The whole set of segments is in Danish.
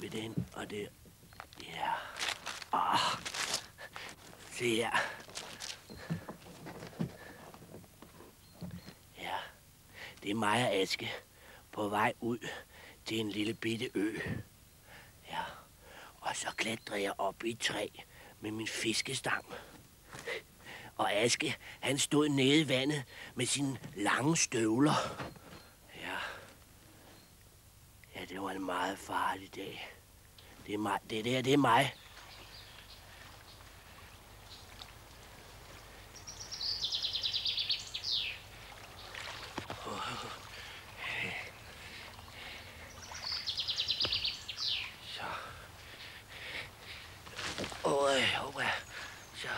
ved den og det. Ja. Se her. Ja, det er mig og Aske på vej ud til en lille bitte ø. Ja, og så klatrer jeg op i et træ med min fiskestang. Og Aske, han stod nede i vandet med sine lange støvler. Ja. Ja, det var en meget farlig dag. Det er mig. Det er mig. Så. Så.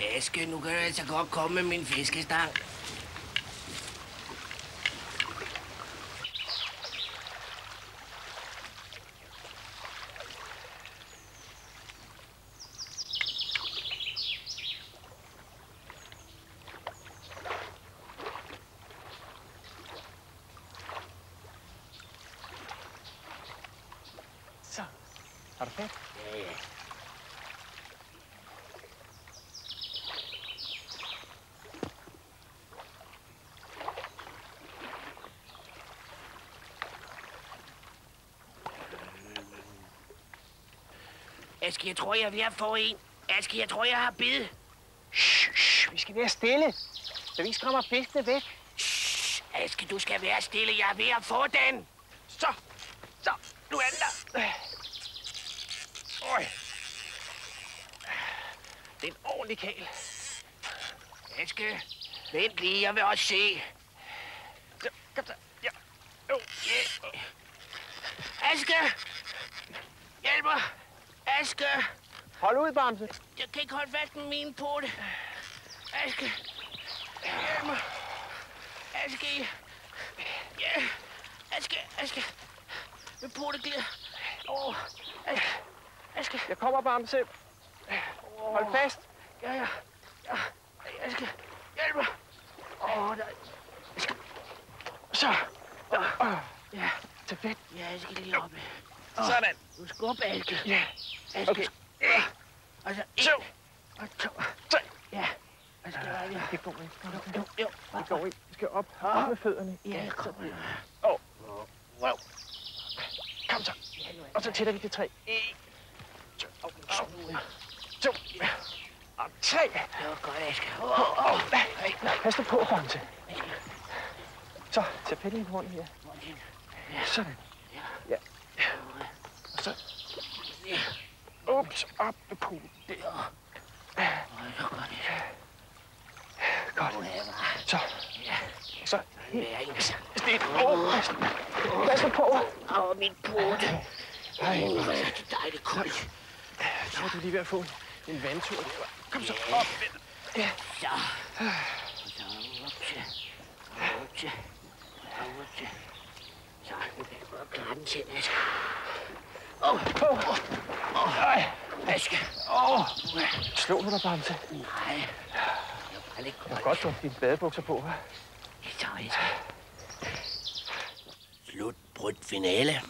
Aske, nu kan du altså godt komme med min fiskestang. Så, har du fat? Ja. Aske, jeg tror, jeg er ved at få en. Aske, jeg tror, jeg har bid. Shh, vi skal være stille, så vi ikke skræmmer fiskene væk. Shh, Aske, du skal være stille. Jeg er ved at få den. Så, nu er den der. Øj. Det er en ordentlig kæl. Aske, vent lige, jeg vil også se. Så, kom så. Ja. Aske! Hjælp mig! Aske! Hold ud, Bamse. Jeg kan ikke holde fast med min pote. Aske! Hjælp mig! Aske! Ja! Aske! Min pote glider. Aske! Jeg kommer, Bamse. Hold fast. Ja. Aske! Hjælp mig! Nej. Aske! Så. Ja. Tag fat. Ja, jeg skal lige op. Sådan. Nu skub, Aske. Ja. Aske. Okay. Og så 7 og 2. 3. Ja. Aske, Det går ikke. Jo. Det går ikke. Vi skal op. Op med fødderne. Ja, jeg kommer. Wow. Kom så. Og så tæller vi til 3. 1, 2 og 3. Det var godt, Aske. Pas nu på, Bamse. Så, tag pællen rundt her. Sådan. Ja. Og så... Ups, op med puden. Godt. Så. Så. Stil. Pas nu på. Min pote. Hej. Det er dejligt koldt. Så var du lige ved at få en vandtur. Kom så op. Ja. Så. Så op til. Så, nu kan jeg godt klare den selv, Aske. Aske. Slå du dig, Bamse? Nej. Jeg er bare lidt Det kold. var godt, du har dine badebukser på, hva'? Så, Aske. Slut brudt finale.